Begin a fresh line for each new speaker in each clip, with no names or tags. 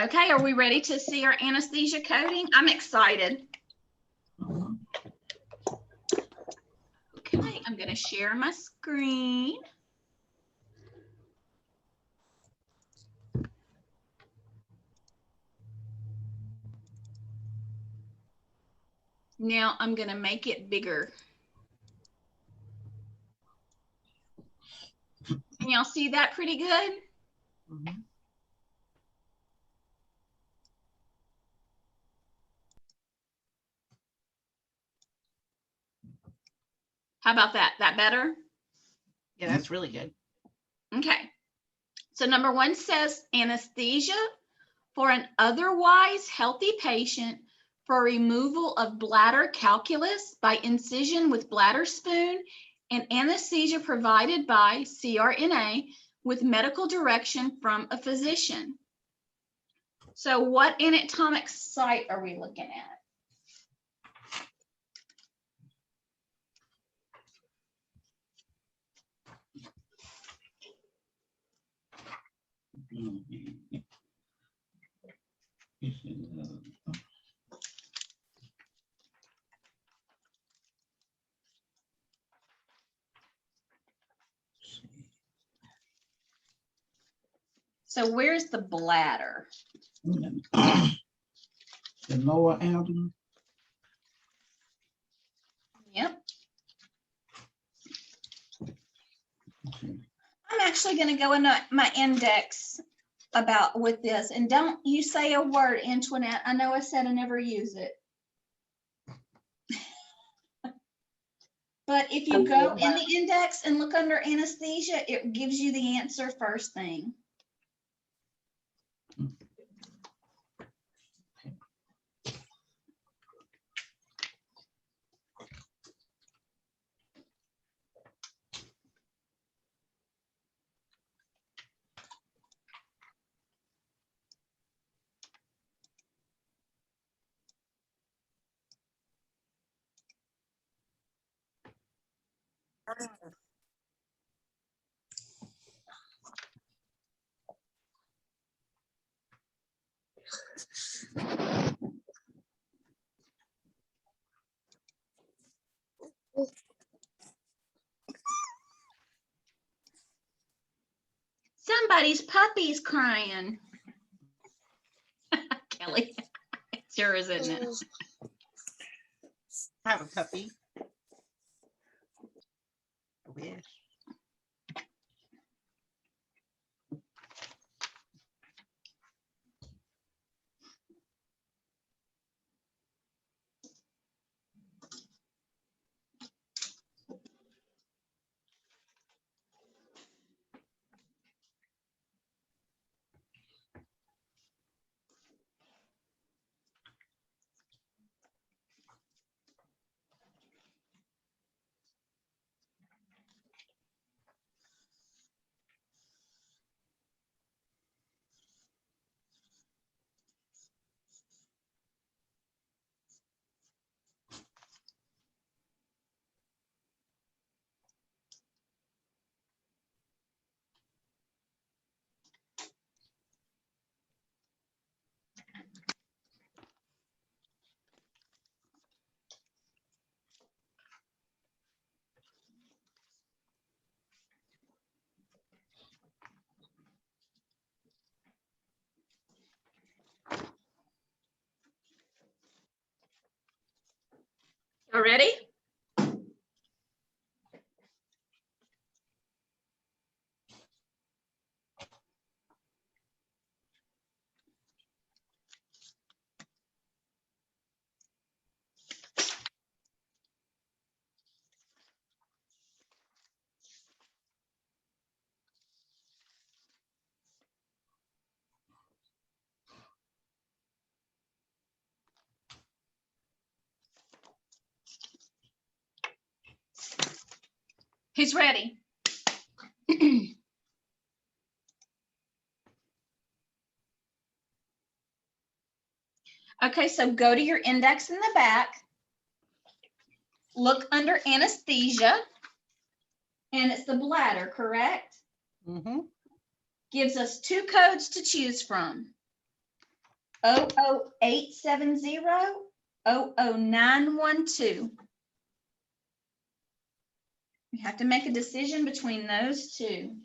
Okay, are we ready to see our anesthesia coding? I'm excited. Okay, I'm going to share my screen. Now I'm going to make it bigger. Can y'all see that pretty good?
Mm-hmm.
How about that? That better?
Yeah, that's really good.
Okay. So number 1 says anesthesia for an otherwise healthy patient for removal of bladder calculus by incision with bladder spoon and anesthesia provided by CRNA with medical direction from a physician. So what anatomic site are we looking at? So where's the bladder?
The lower abdomen.
Yep. I'm actually going to go in my index with this, and don't you say a word, Antoinette. I know I said I never use it. But if you go in the index and look under anesthesia, it gives you the answer first thing. Somebody's puppy's crying. Kelly, it's yours, isn't it?
I have a puppy. I wish.
You ready? Who's ready? Okay, so go to your index in the back. Look under anesthesia, and it's the bladder, correct?
Mm-hmm.
Gives us 2 codes to choose from. 00870 00912. You have to make a decision between those two.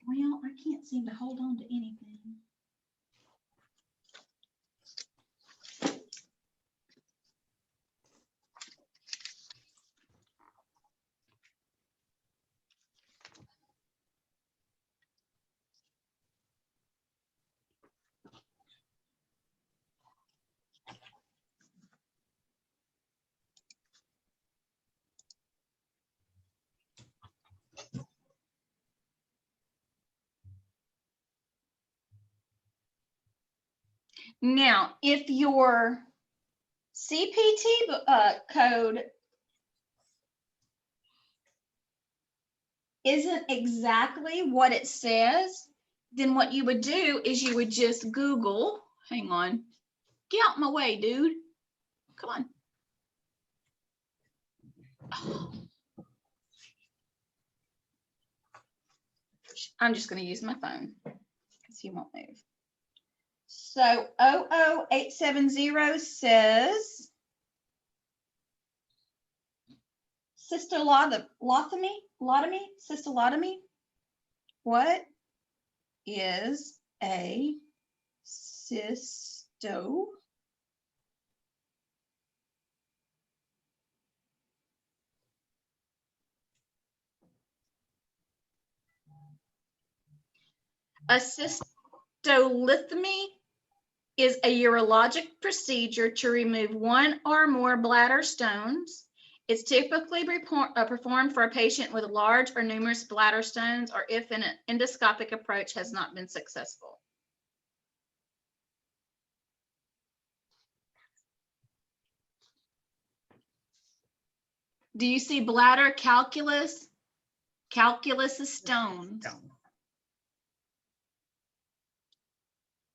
Well, I can't seem to hold on to anything. Now, if your CPT code isn't exactly what it says, then what you would do is you would just Google, hang on, get out my way, dude. Come on. Oh. I'm just going to use my phone because he won't move. So 00870 says cystolotomy. What is a cysto? A cystolotomy is a urologic procedure to remove one or more bladder stones. It's typically performed for a patient with large or numerous bladder stones, or if an endoscopic approach has not been successful. Do you see bladder calculus? Calculus is stones.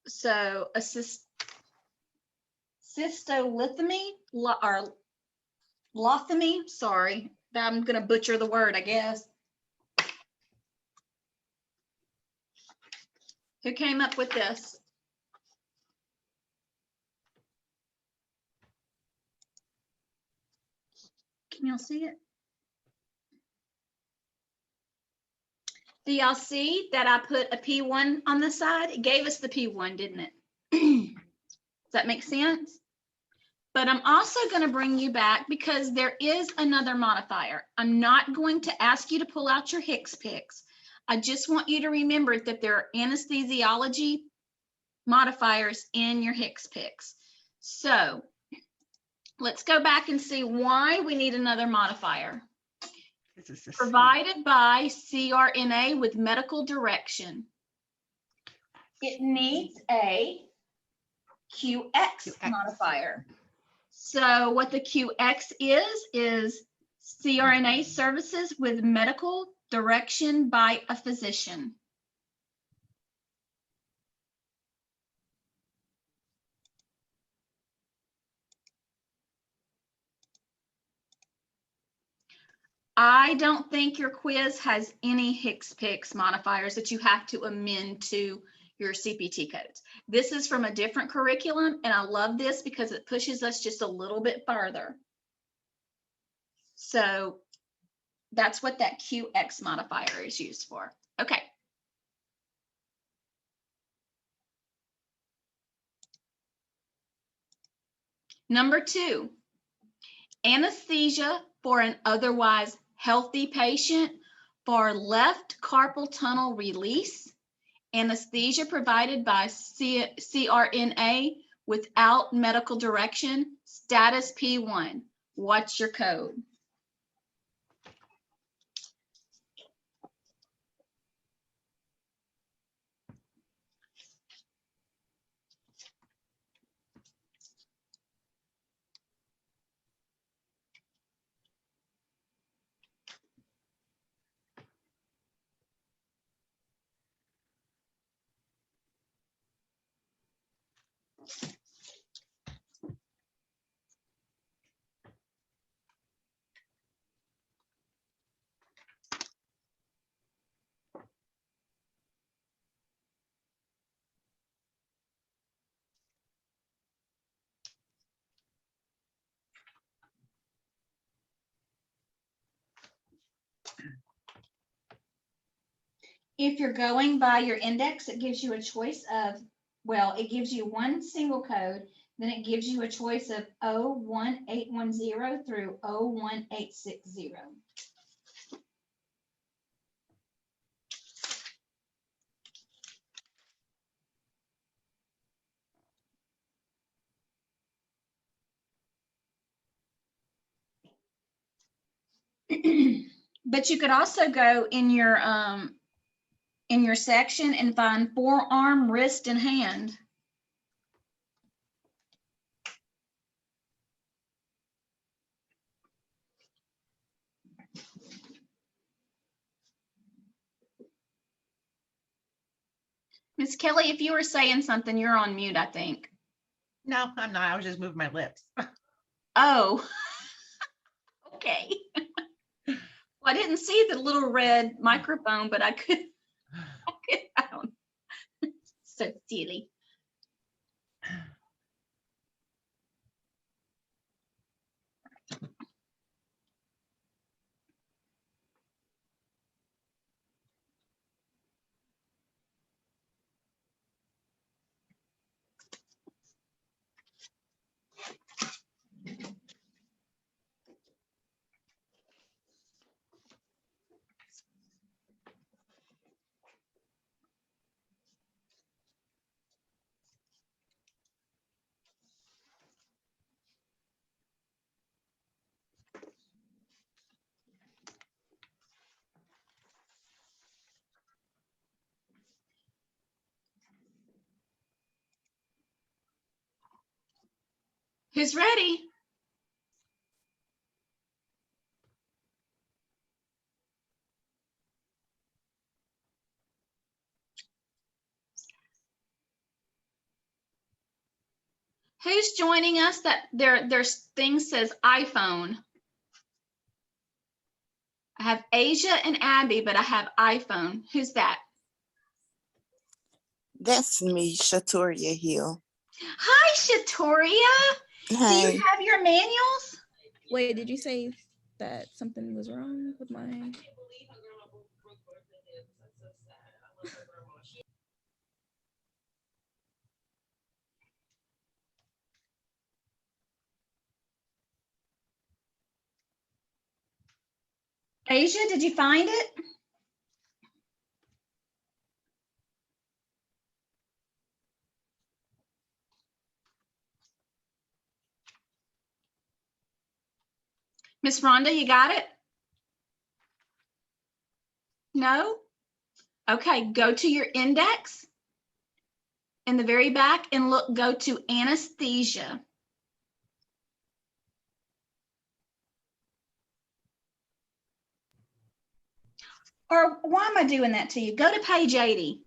So a cystolotomy or lothemy, sorry, I'm going to butcher the word, I guess. Who came up with this? Can y'all see it? Do y'all see that I put a P1 on the side? It gave us the P1, didn't it? Does that make sense? But I'm also going to bring you back because there is another modifier. I'm not going to ask you to pull out your Hicks picks. I just want you to remember that there are anesthesiology modifiers in your Hicks picks. So let's go back and see why we need another modifier. Provided by CRNA with medical direction. It needs a QX modifier. So what the QX is CRNA services with medical direction by a physician. I don't think your quiz has any Hicks picks modifiers that you have to amend to your CPT codes. This is from a different curriculum, and I love this because it pushes us just a little bit further. So that's what that QX modifier is used for. Okay. Number 2, anesthesia for an otherwise healthy patient for left carpal tunnel release. Anesthesia provided by CRNA without medical direction. Status P1. What's your code? If you're going by your index, it gives you a choice of, well, it gives you one single code, then it gives you a choice of 01810 through 01860. But you could also go in your section and find forearm, wrist, and hand. Miss Kelly, if you were saying something, you're on mute, I think.
No, I'm not. I was just moving my lips.
Oh, okay. Well, I didn't see the little red microphone, but I don't. So silly. Who's ready? Who's joining us? That there's thing says iPhone. I have Asia and Abby, but I have iPhone. Who's that?
That's me, Shatoria Hill.
Hi, Shatoria. Do
Hi.
you have your manuals?
Wait, did you say that something was wrong with my?
Asia, did you find it? Miss Rhonda, you got it? No? Okay, go to your index in the very back and go to anesthesia. Or why am I doing that to you? Go to page 80.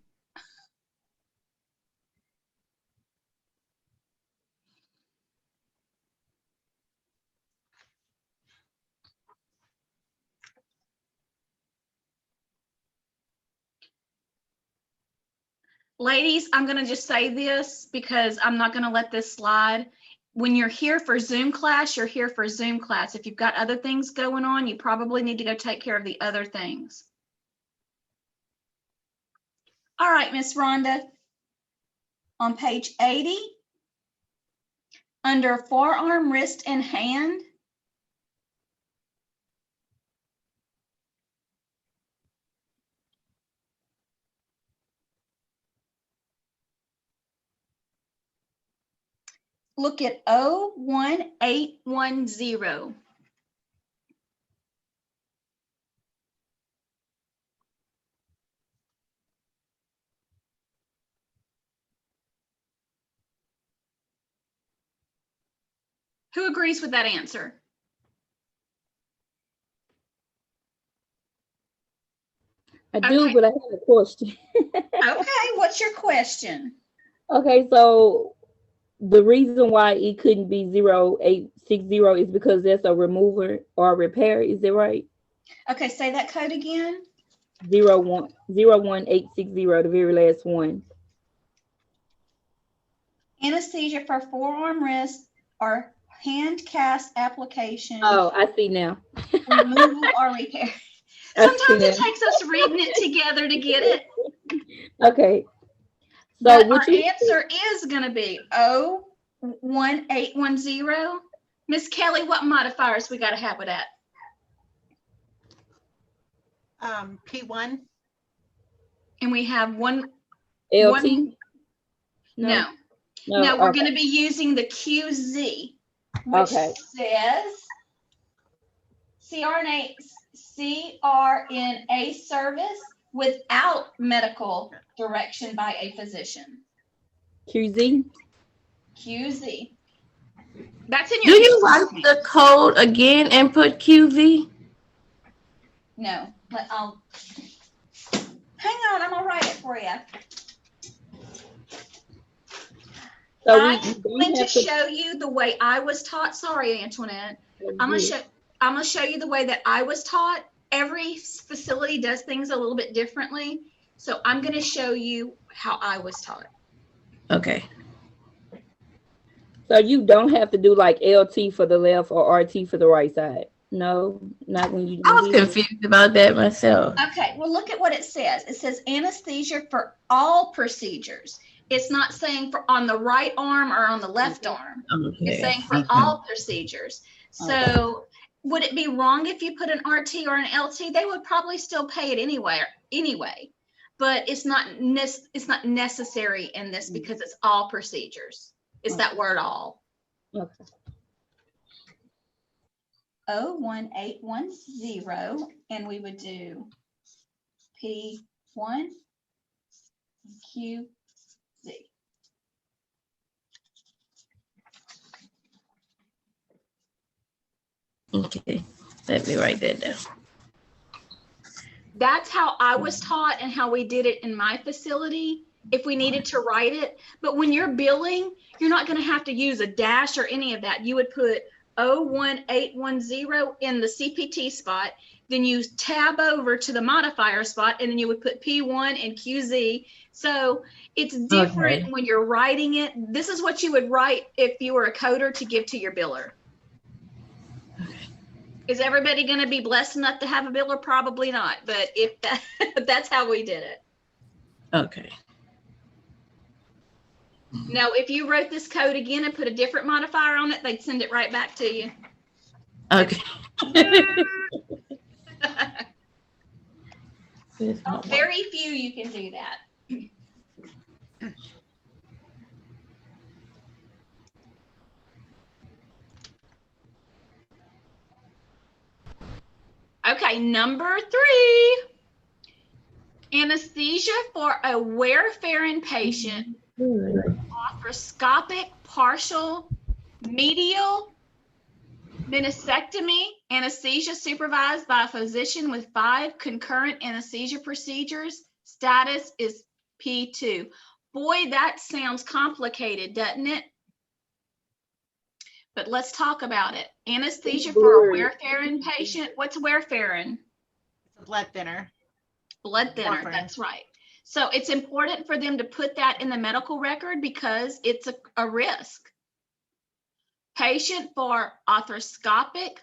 Ladies, I'm going to just say this because I'm not going to let this slide. When you're here for Zoom class, you're here for Zoom class. If you've got other things going on, you probably need to go take care of the other things. All right, Miss Rhonda, on page 80, under forearm, wrist, and hand, look at 01810. Who agrees with that answer?
I do,
Okay.
but I have a question.
Okay, what's your question?
Okay, so the reason why it couldn't be 0860 is because that's a remover or a repair. Is that right?
Okay, say that code again.
01860, the very last one.
Anesthesia for forearm, wrist, or hand cast application.
Oh, I see now.
Removal or repair. Sometimes it
Okay.
takes us reading it together to get it.
Okay. So
But our
would you,
answer is going to be 01810. Miss Kelly, what modifiers we got to have with that?
P1.
And we have one.
LT?
No.
No,
No, we're
okay.
going to be using the QZ, which
Okay.
says CRNA service without medical direction by a physician.
QZ?
QZ. That's in
Do
your
you write the code again and put QV?
No, but I'll hang on. I'm gonna write it for you.
So we
I'm
don't
going to
have to.
show you the way I was taught. Sorry, Antoinette. I'm gonna show you the way that I was taught. Every facility does things a little bit differently. So I'm gonna show you how I was taught.
Okay.
So you don't have to do like LT for the left or RT for the right side. No, not when you.
I was confused about that myself.
Okay, well, look at what it says. It says anesthesia for all procedures. It's not saying for on the right arm or on the left arm. It's saying for all procedures. So would it be wrong if you put an RT or an LT? They would probably still pay it anyway, but it's not necessary in this because it's all procedures. It's that word all.
Okay.
01810, and we would do P1 QZ.
Okay. Let me write that down.
That's how I was taught and how we did it in my facility if we needed to write it. But when you're billing, you're not going to have to use a dash or any of that. You would put 01810 in the CPT spot, then you tab over to the modifier spot, and then you would put P1 and QZ. So it's different when you're writing it. This is what you would write if you were a coder to give to your biller. Is everybody going to be blessed enough to have a biller? Probably not, but if that's how we did it.
Okay.
Now, if you wrote this code again and put a different modifier on it, they'd send it right back to you.
Okay.
Very few you can do that. Okay, number 3. Anesthesia for a warfarin patient. Arthroscopic partial medial meniscectomy. Anesthesia supervised by a physician with 5 concurrent anesthesia procedures. Status is P2. Boy, that sounds complicated, doesn't it? But let's talk about it. Anesthesia for a warfarin patient. What's warfarin?
It's a blood thinner.
Blood thinner,
Warfarin.
that's right. So it's important for them to put that in the medical record because it's a risk. Patient for arthroscopic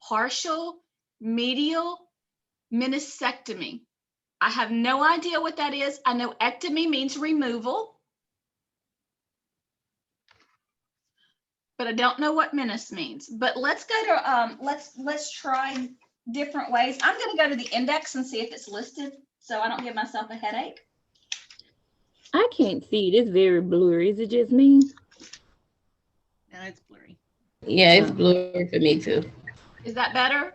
partial medial meniscectomy. I have no idea what that is. I know ectomy means removal, but I don't know what menis means. But let's go to let's try different ways. I'm going to go to the index and see if it's listed so I don't give myself a headache.
I can't see it. It's very blurry. Is it just me?
No, it's blurry.
Yeah, it's blurry for me too.
Is that better?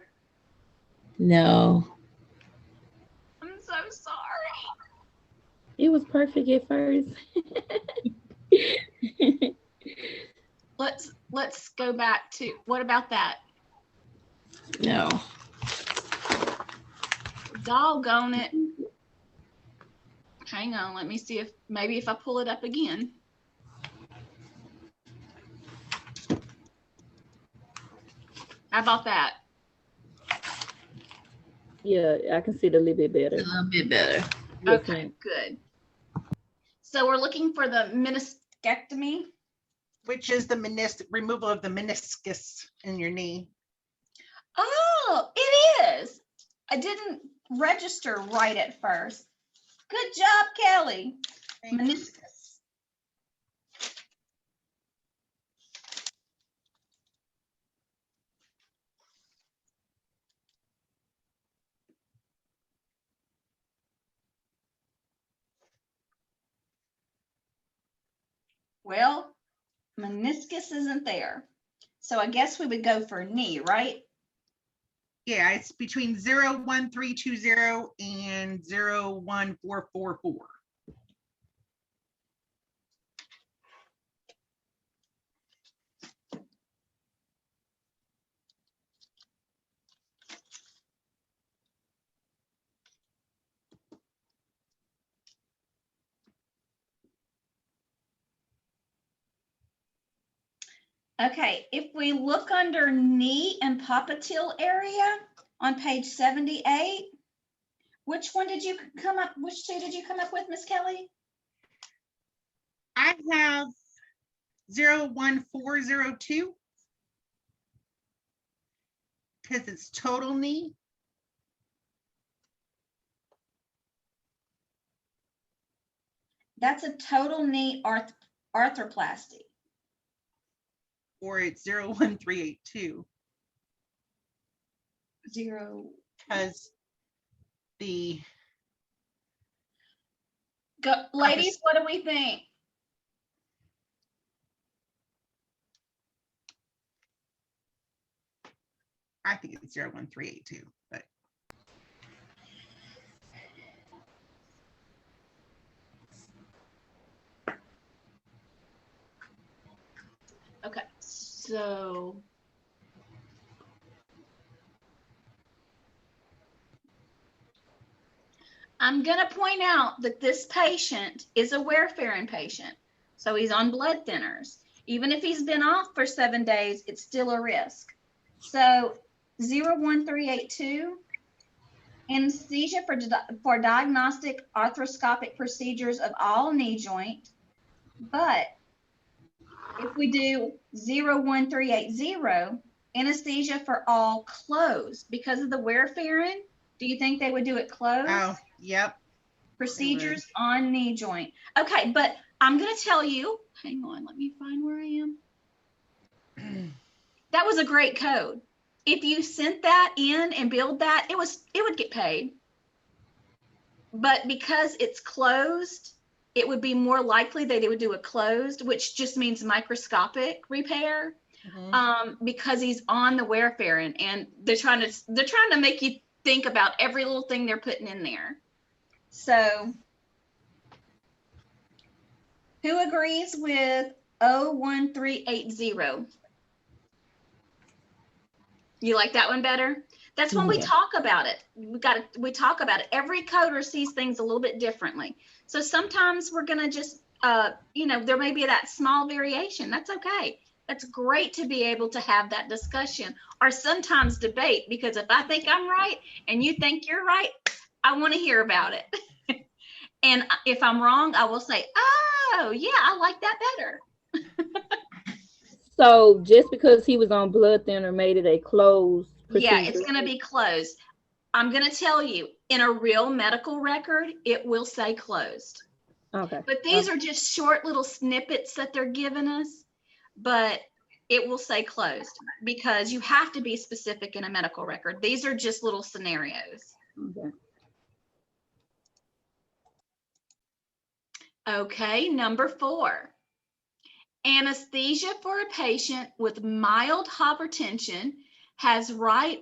No.
I'm so sorry.
It was perfect at first.
Let's go back to, what about that?
No.
Doggone it. Hang on, let me see if maybe if I pull it up again. How about that?
Yeah, I can see it a little bit better.
A little bit better.
Yes,
Okay,
ma'am.
good. So we're looking for the meniscectomy.
Which is the removal of the meniscus in your knee.
Oh, it is. I didn't register right at first. Good job, Kelly.
Thank you.
Meniscus. Well, meniscus isn't there. So I guess we would go for knee, right?
Yeah, it's between 01320 and 01444.
Okay, if we look under knee and popliteal area on page 78, which two did you come up with, Miss Kelly?
I have 01402 because it's total knee.
That's a total knee arthroplasty.
Or it's 01382
Zero.
because the
Go, ladies, what do we think?
I think it's 01382, but
Okay, so I'm going to point out that this patient is a warfarin patient. So he's on blood thinners. Even if he's been off for 7 days, it's still a risk. So 01382, anesthesia for diagnostic arthroscopic procedures of all knee joint. But if we do 01380, anesthesia for all closed because of the warfarin. Do you think they would do it closed?
oh, yep.
Procedures on knee joint. Okay, but I'm going to tell you, hang on, let me find where I am. That was a great code. If you sent that in and billed that, it would get paid. But because it's closed, it would be more likely that they would do a closed, which just means microscopic repair. Because he's on the warfarin, and they're trying to make you think about every little thing they're putting in there. So who agrees with 01380? You like that one better? That's when we talk about it. We talk about it. Every coder sees things a little bit differently. So sometimes we're going to just, there may be that small variation. That's okay. That's great to be able to have that discussion, or sometimes debate, because if I think I'm right and you think you're right, I want to hear about it. And if I'm wrong, I will say, oh, yeah, I like that better.
So just because he was on blood thinner made it a closed procedure?
Yeah, it's going to be closed. I'm going to tell you, in a real medical record, it will say closed.
Okay.
But these are just short little snippets that they're giving us, but it will say closed because you have to be specific in a medical record. These are just little scenarios.
Okay.
Okay, number 4. Anesthesia for a patient with mild hypertension has right.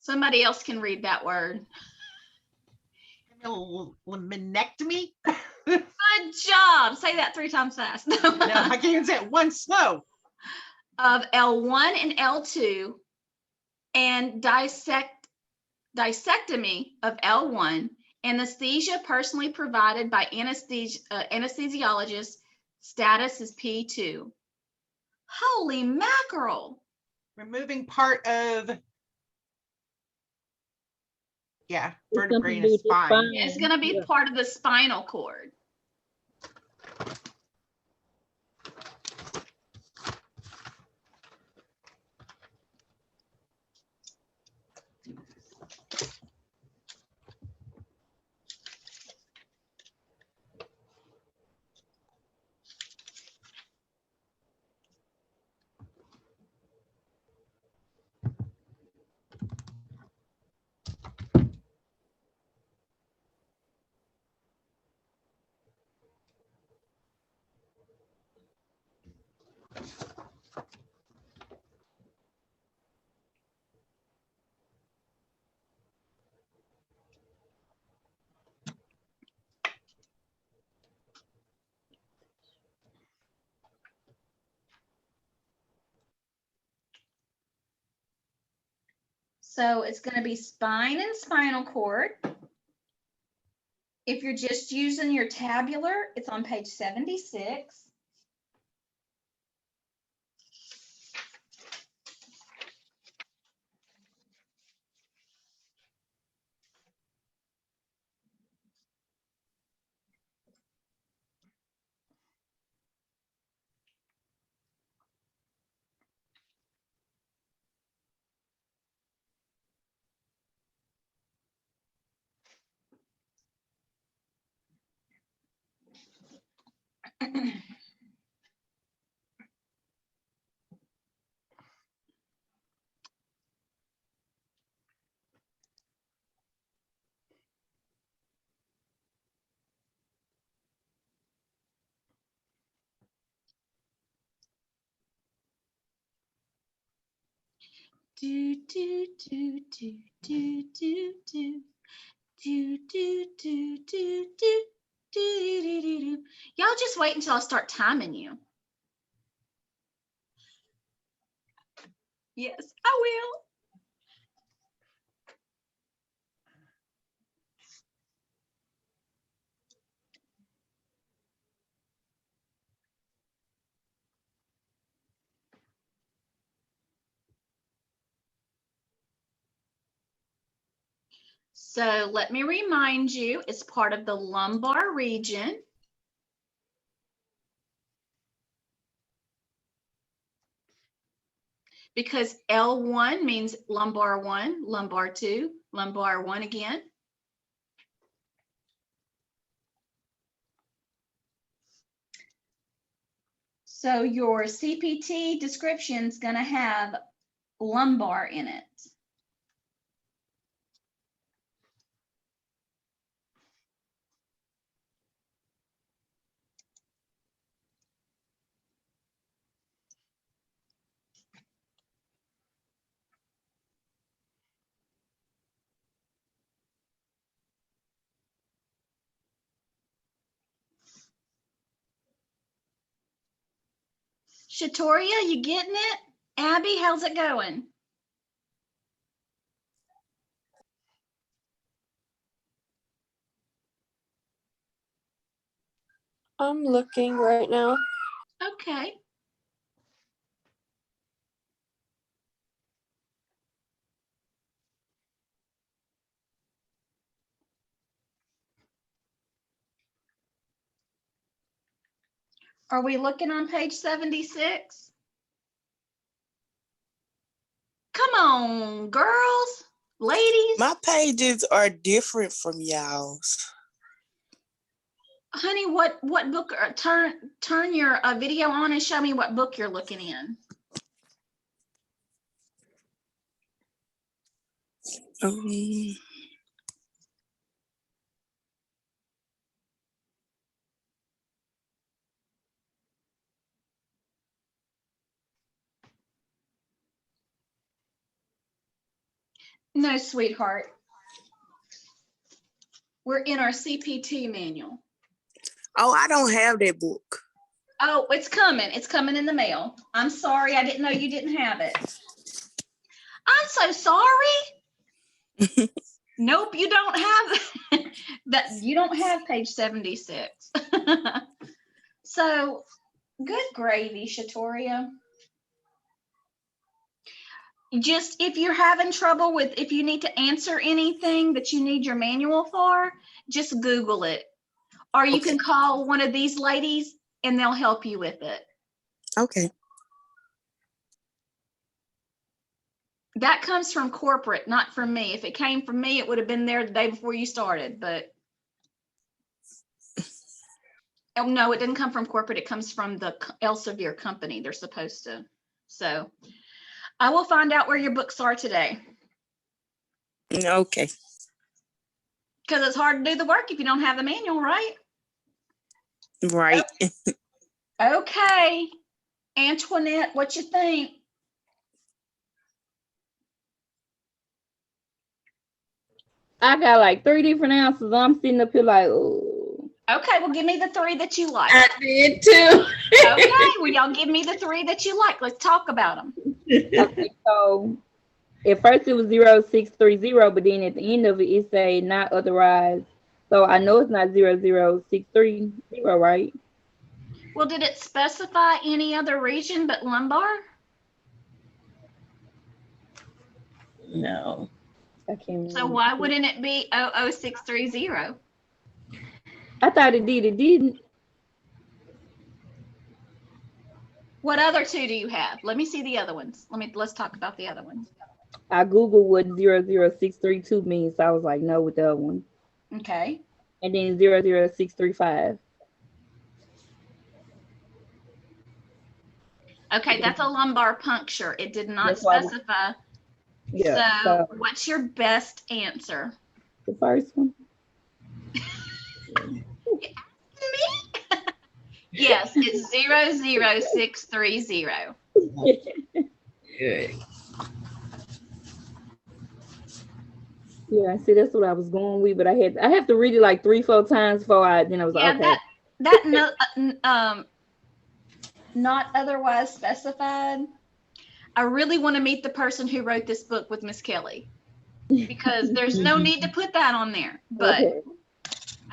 Somebody else can read that word.
Meniscectomy.
Good job. Say that 3 times fast.
No, I can't even say it once slow.
Of L1 and L2 and dissectomy of L1, anesthesia personally provided by anesthesiologist, status is P2. Holy mackerel.
Removing part of, yeah,
It's
vertebrae
something
in
to
a
do with the
spine.
spine.
It's going to be
Yeah.
part of the spinal cord. So it's going to be spine and spinal cord. If you're just using your tabular, it's on page 76. Do do do do do do do do do do do do do do. Y'all just wait until I start timing you. Yes, I will. So let me remind you, it's part of the lumbar region. Because L1 means lumbar 1, lumbar 2, lumbar 1 again. So your CPT description is going to have lumbar in it. Shatoria, you getting it? Abby, how's it going?
I'm looking right now.
Okay. Are we looking on page 76? Come on, girls, ladies.
My pages are different from y'all's.
Honey, what book? Turn your video on and show me what book you're looking in. No, sweetheart. We're in our CPT manual.
Oh, I don't have that book.
Oh, it's coming. It's coming in the mail. I'm sorry. I didn't know you didn't have it. I'm so sorry. Nope, you don't have that. You don't have page 76. So good gravy, Shatoria. Just if you're having trouble with, if you need to answer anything that you need your manual for, just Google it. Or you can call one of these ladies and they'll help you with it.
Okay.
That comes from corporate, not from me. If it came from me, it would have been there the day before you started, but oh, no, it didn't come from corporate. It comes from the Elsevier company. They're supposed to. So I will find out where your books are today.
Okay.
Because it's hard to do the work if you don't have the manual, right?
Right.
Okay. Antoinette, what you think?
I got like 3 different answers. I'm sitting up here like, oh.
Okay, well, give me the 3 that you like.
I did too.
Okay, well, y'all give me the 3 that you like. Let's talk about them.
Okay, so At first it was 0630, but then at the end of it, it say not otherwise. So I know it's not 00630, right?
Well, did it specify any other region but lumbar?
No.
I can't
So
remember.
why wouldn't it be 00630?
I thought it did. It didn't.
What other two do you have? Let me see the other ones. Let's talk about the other ones.
I Googled what 00632 means. So I was like, no, with the other one.
Okay.
And then 00635.
Okay, that's a lumbar puncture. It did not
That's why I was-
specify.
Yeah.
So what's your best answer?
The first one.
Me? Yes, it's 00630.
Good.
Yeah, see, that's what I was going with, but I have to read it like 3-4 times before I was
Yeah,
like, okay.
that no, not otherwise specified. I really want to meet the person who wrote this book with Miss Kelly, because there's no need to put that on there. But
Okay.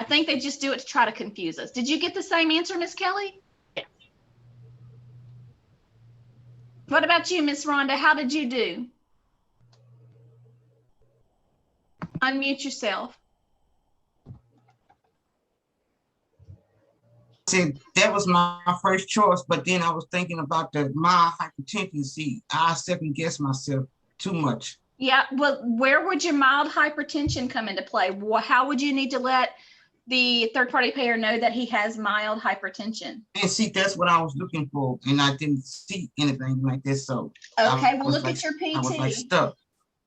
I think they just do it to try to confuse us. Did you get the same answer, Miss Kelly?
Yeah.
What about you, Miss Rhonda? How did you do? Unmute yourself.
Said that was my first choice, but then I was thinking about the mild hypertension. See, I second guess myself too much.
Yeah, well, where would your mild hypertension come into play? How would you need to let the third-party payer know that he has mild hypertension?
And see, that's what I was looking for, and I didn't see anything like this. So
Okay,
I
well,
was
look at your
I was like
PT.
stuck.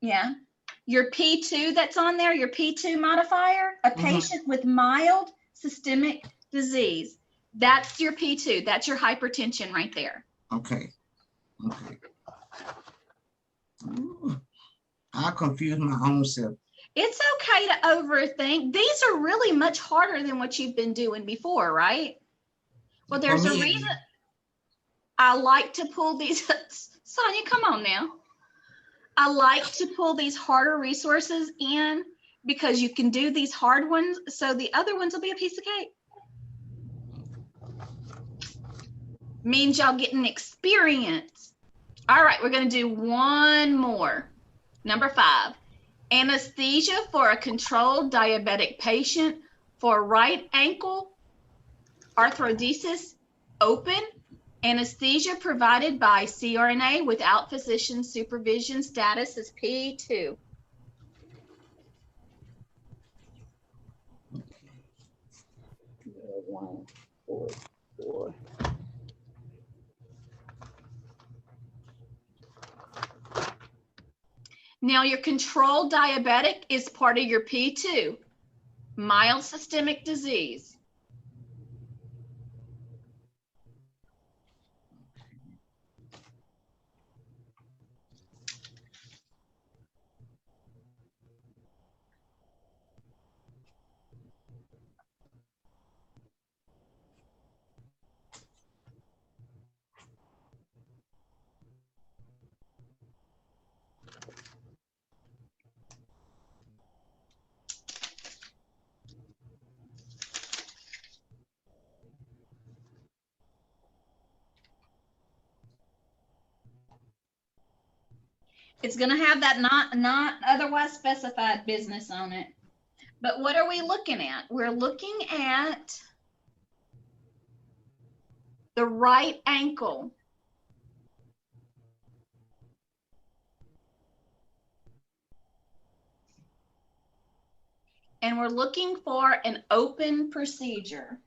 Yeah. Your P2 that's on there, your P2 modifier, a patient with mild systemic disease. That's your P2. That's your hypertension right there.
Okay. Okay. Ooh, I confused my own self.
It's okay to overthink. These are really much harder than what you've been doing before, right? Well, there's a reason I like to pull these. Sonia, come on now. I like to pull these harder resources in because you can do these hard ones, so the other ones will be a piece of cake. Means y'all getting experience. All right, we're going to do one more. Number 5, anesthesia for a controlled diabetic patient for right ankle arthrodesis open. Anesthesia provided by CRNA without physician supervision. Status is P2.
One, four, four.
Now your controlled diabetic is part of your P2, mild systemic disease. It's going to have that not otherwise specified business on it. But what are we looking at? We're looking at the right ankle. And we're looking for an open procedure.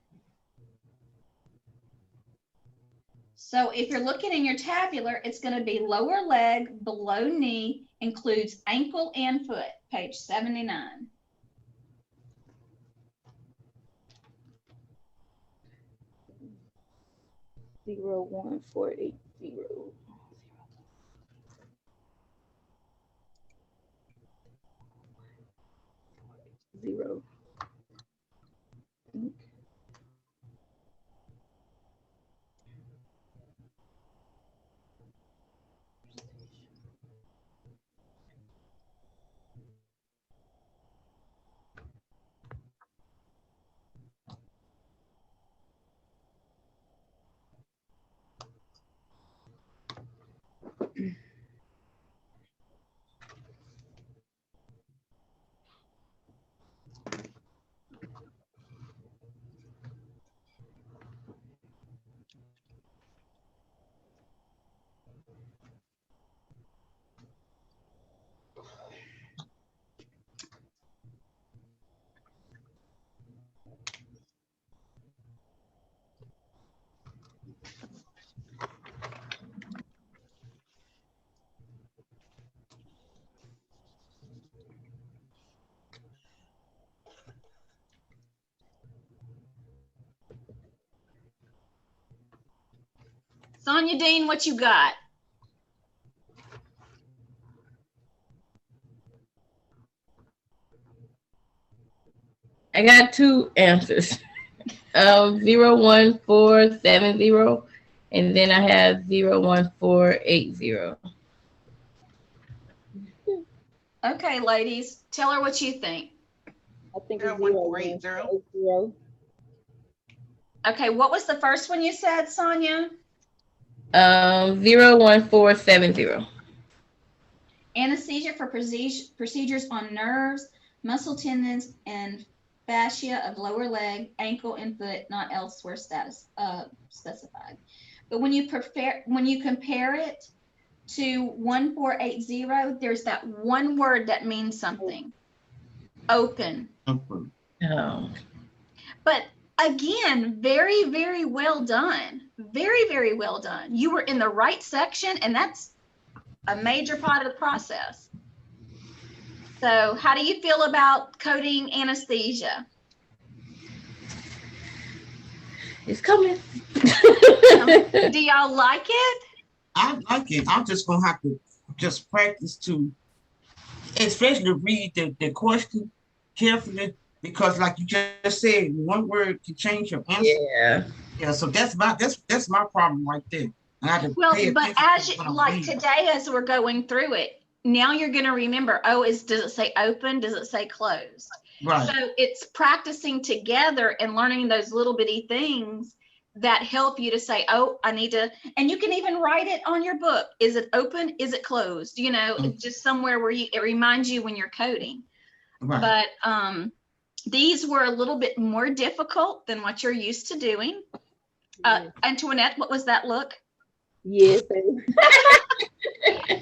So if you're looking in your tabular, it's going to be lower leg, below knee, includes ankle and foot, page 79.
Zero, 1, 4, 8, 0. Zero.
Sonia Dean, what you got?
I got two answers. 01470, and then I have 01480.
Okay, ladies, tell her what you think.
I think
Yeah,
it's
1480.
0.
Okay, what was the first one you said, Sonia?
01470.
Anesthesia for procedures on nerves, muscle tendons, and fascia of lower leg, ankle, and foot, not elsewhere specified. But when you compare it to 1480, there's that one word that means something. Open.
Oh.
But again, very, very well done. Very, very well done. You were in the right section, and that's a major part of the process. So how do you feel about coding anesthesia?
It's coming.
Do y'all like it?
I like it. I'm just gonna have to just practice to, especially read the question carefully, because like you just said, one word can change your answer.
Yeah.
Yeah, so that's my problem right there. And I have to
Well,
pay
but
attention
as
to
you,
what I'm
like
reading.
today, as we're going through it, now you're going to remember, oh, does it say open? Does it say closed?
Right.
So it's practicing together and learning those little bitty things that help you to say, oh, I need to, and you can even write it on your book. Is it open? Is it closed? You know, just somewhere where it reminds you when you're coding.
Right.
But these were a little bit more difficult than what you're used to doing. Antoinette, what was that look?
Yes.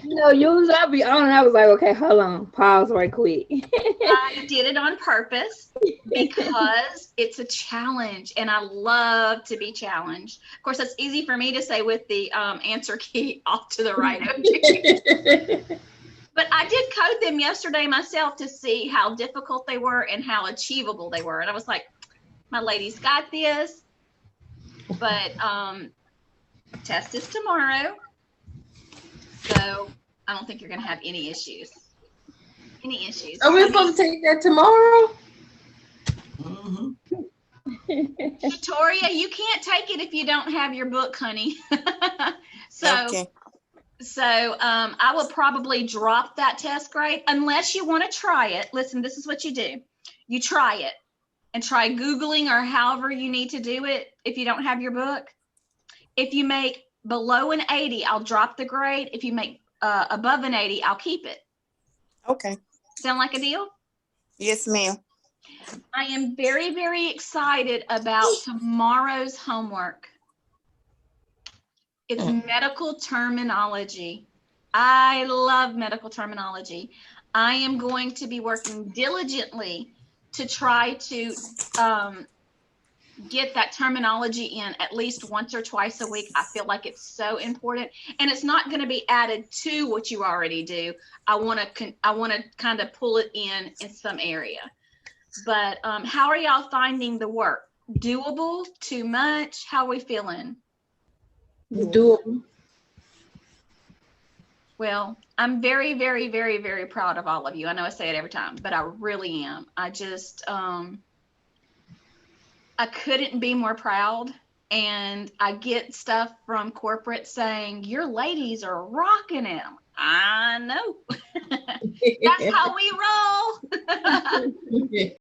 Usually I'll be on and I was like, okay, hold on, pause right quick.
I did it on purpose because it's a challenge and I love to be challenged. Of course, that's easy for me to say with the answer key off to the right of you. But I did code them yesterday myself to see how difficult they were and how achievable they were. And I was like, my ladies got this. But test is tomorrow. So I don't think you're going to have any issues.
Are we supposed to take that tomorrow?
Mm-hmm.
Victoria, you can't take it if you don't have your book, honey.
Okay.
So I will probably drop that test grade unless you want to try it. Listen, this is what you do. You try it and try Googling or however you need to do it if you don't have your book. If you make below an 80, I'll drop the grade. If you make above an 80, I'll keep it.
Okay.
Sound like a deal?
Yes, ma'am.
I am very, very excited about tomorrow's homework. It's medical terminology. I love medical terminology. I am going to be working diligently to try to get that terminology in at least once or twice a week. I feel like it's so important, and it's not going to be added to what you already do. I want to kind of pull it in some area. But how are y'all finding the work? Doable? Too much? How are we feeling?
Doable.
Well, I'm very, very, very, very proud of all of you. I know I say it every time, but I really am. I just, I couldn't be more proud. And I get stuff from corporate saying, your ladies are rocking it. I know. That's how we roll.